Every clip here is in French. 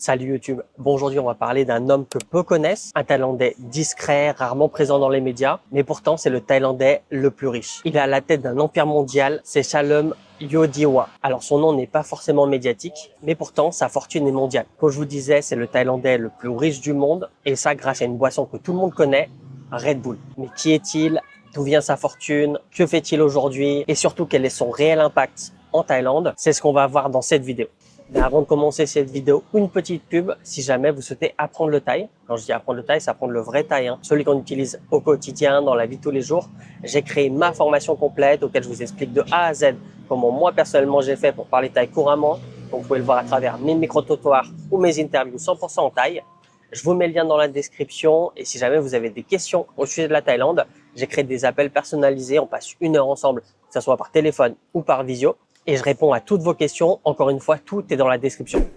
Salut YouTube. Bon, aujourd'hui, on va parler d'un homme que peu connaissent, un Thaïlandais discret, rarement présent dans les médias, mais pourtant, c'est le Thaïlandais le plus riche. Il est à la tête d'un empire mondial, c'est Shalom Yodiwa. Alors, son nom n'est pas forcément médiatique, mais pourtant, sa fortune est mondiale. Comme je vous disais, c'est le Thaïlandais le plus riche du monde, et ça grâce à une boisson que tout le monde connaît, Red Bull. Mais qui est-il? D'où vient sa fortune? Que fait-il aujourd'hui? Et surtout, quel est son réel impact en Thaïlande? C'est ce qu'on va voir dans cette vidéo. Mais avant de commencer cette vidéo, une petite pub si jamais vous souhaitez apprendre le thaï. Quand je dis apprendre le thaï, c'est apprendre le vrai thaï, celui qu'on utilise au quotidien, dans la vie de tous les jours. J'ai créé ma formation complète auquel je vous explique de A à Z comment moi personnellement j'ai fait pour parler thaï couramment. Donc vous pouvez le voir à travers mes micro-trottoirs ou mes interviews 100% en thaï. Je vous mets le lien dans la description et si jamais vous avez des questions au sujet de la Thaïlande, j'ai créé des appels personnalisés. On passe 1 heure ensemble, que ce soit par téléphone ou par visio. Et je réponds à toutes vos questions. Encore une fois, tout est dans la description.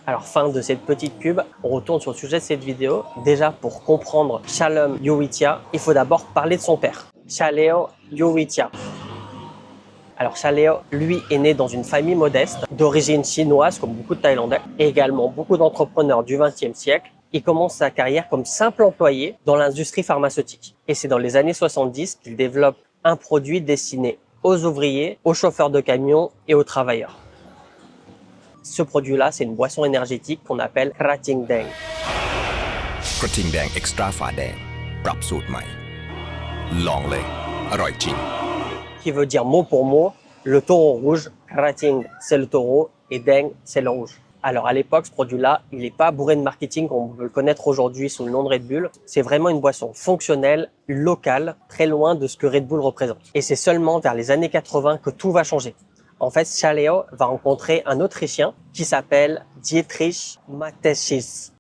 Alors, fin de cette petite pub, on retourne sur le sujet de cette vidéo. Déjà, pour comprendre Shalom Yodiwa, il faut d'abord parler de son père, Shaleo Yodiwa. Alors, Shaleo, lui, est né dans une famille modeste, d'origine chinoise, comme beaucoup de Thaïlandais, et également beaucoup d'entrepreneurs du XXe siècle. Il commence sa carrière comme simple employé dans l'industrie pharmaceutique. Et c'est dans les années 70 qu'il développe un produit destiné aux ouvriers, aux chauffeurs de camions et aux travailleurs. Ce produit-là, c'est une boisson énergétique qu'on appelle Krating Deng. Krating Deng Extra Pha Deng ปรับสูตรใหม่ลองเลยอร่อยจริง Qui veut dire mot pour mot, le taureau rouge, Krating c'est le taureau et Deng c'est le rouge. Alors à l'époque, ce produit-là, il n'est pas bourré de marketing comme on peut le connaître aujourd'hui sous le nom de Red Bull. C'est vraiment une boisson fonctionnelle, locale, très loin de ce que Red Bull représente. Et c'est seulement vers les années 80 que tout va changer. En fait, Shaleo va rencontrer un Autrichien qui s'appelle Dietrich Mateschitz.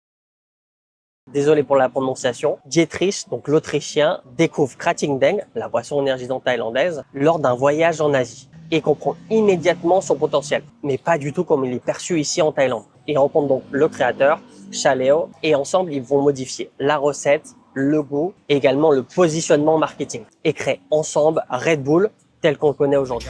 Désolé pour la prononciation. Dietrich, donc l'Autrichien, découvre Krating Deng, la boisson énergisante thaïlandaise, lors d'un voyage en Asie et comprend immédiatement son potentiel, mais pas du tout comme il est perçu ici en Thaïlande. Il rencontre donc le créateur, Shaleo, et ensemble ils vont modifier la recette, le goût, et également le positionnement marketing, et créer ensemble Red Bull tel qu'on le connaît aujourd'hui.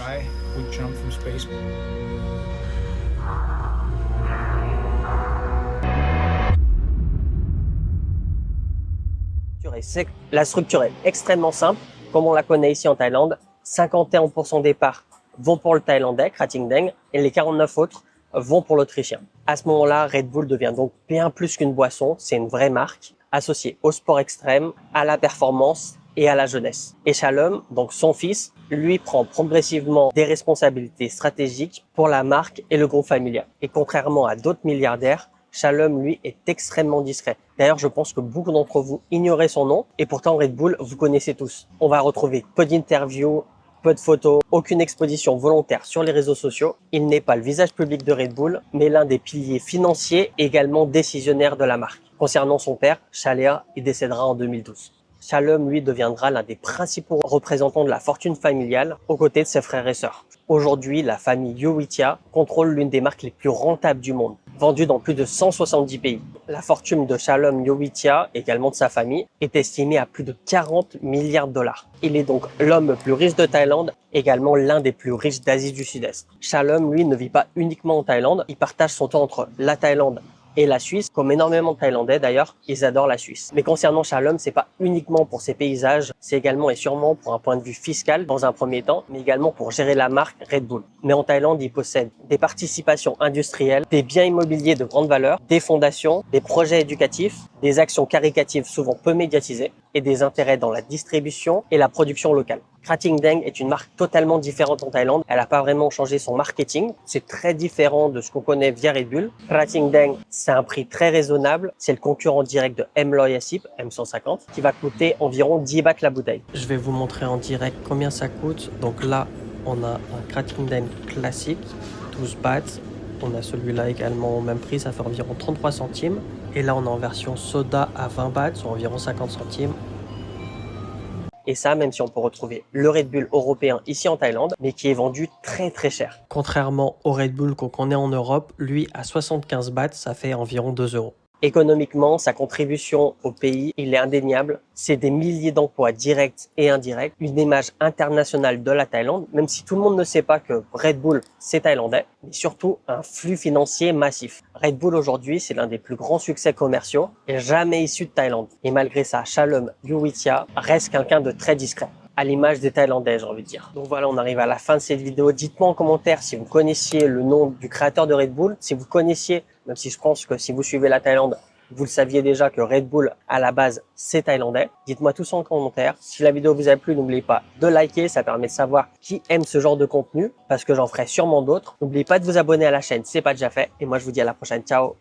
La structure est extrêmement simple, comme on la connaît ici en Thaïlande. 51% des parts vont pour le Thaïlandais, Krating Deng, et les 49 autres vont pour l'Autrichien. À ce moment-là, Red Bull devient donc bien plus qu'une boisson, c'est une vraie marque associée au sport extrême, à la performance et à la jeunesse. Et Shalom, donc son fils, lui prend progressivement des responsabilités stratégiques pour la marque et le groupe familial. Et contrairement à d'autres milliardaires, Shalom, lui, est extrêmement discret. D'ailleurs, je pense que beaucoup d'entre vous ignoraient son nom et pourtant Red Bull, vous connaissez tous. On va retrouver peu d'interviews, peu de photos, aucune exposition volontaire sur les réseaux sociaux. Il n'est pas le visage public de Red Bull, mais l'un des piliers financiers et également décisionnaires de la marque. Concernant son père, Shalea, il décédera en 2012. Shalom, lui, deviendra l'un des principaux représentants de la fortune familiale aux côtés de ses frères et sœurs. Aujourd'hui, la famille Yodiwa contrôle l'une des marques les plus rentables du monde, vendue dans plus de 170 pays. La fortune de Shalom Yodiwa, également de sa famille, est estimée à plus de 40 milliards de dollars. Il est donc l'homme le plus riche de Thaïlande, également l'un des plus riches d'Asie du Sud-Est. Shalom, lui, ne vit pas uniquement en Thaïlande, il partage son temps entre la Thaïlande et la Suisse, comme énormément de Thaïlandais d'ailleurs, ils adorent la Suisse. Mais concernant Shalom, c'est pas uniquement pour ses paysages, c'est également et sûrement pour un point de vue fiscal dans un premier temps, mais également pour gérer la marque Red Bull. Mais en Thaïlande, il possède des participations industrielles, des biens immobiliers de grande valeur, des fondations, des projets éducatifs, des actions caricatives souvent peu médiatisées et des intérêts dans la distribution et la production locale. Krating Deng est une marque totalement différente en Thaïlande. Elle n'a pas vraiment changé son marketing. C'est très différent de ce qu'on connaît via Red Bull. Krating Deng, c'est un prix très raisonnable. C'est le concurrent direct de M-Loy Sip, M150, qui va coûter environ 10 bahts la bouteille. Je vais vous montrer en direct combien ça coûte. Donc là, on a un Krating Deng classique, 12 bahts. On a celui-là également au même prix, ça fait environ 33 centimes. Et là, on est en version soda à 20 bahts, soit environ 50 centimes. Et ça, même si on peut retrouver le Red Bull européen ici en Thaïlande, mais qui est vendu très très cher. Contrairement au Red Bull qu'on connaît en Europe, lui à 75 bahts, ça fait environ 2 euros. Économiquement, sa contribution au pays, il est indéniable. C'est des milliers d'emplois directs et indirects, une image internationale de la Thaïlande, même si tout le monde ne sait pas que Red Bull, c'est thaïlandais, mais surtout un flux financier massif. Red Bull aujourd'hui, c'est l'un des plus grands succès commerciaux et jamais issu de Thaïlande. Et malgré ça, Shalom Yuwitia reste quelqu'un de très discret, à l'image des Thaïlandais, j'ai envie de dire. Donc voilà, on arrive à la fin de cette vidéo. Dites-moi en commentaire si vous connaissiez le nom du créateur de Red Bull, si vous connaissiez, même si je pense que si vous suivez la Thaïlande, vous le saviez déjà que Red Bull, à la base, c'est thaïlandais. Dites-moi tout ça en commentaire. Si la vidéo vous a plu, n'oubliez pas de liker. Ça permet de savoir qui aime ce genre de contenu parce que j'en ferai sûrement d'autres. N'oubliez pas de vous abonner à la chaîne, c'est pas déjà fait. Et moi, je vous dis à la prochaine. Ciao!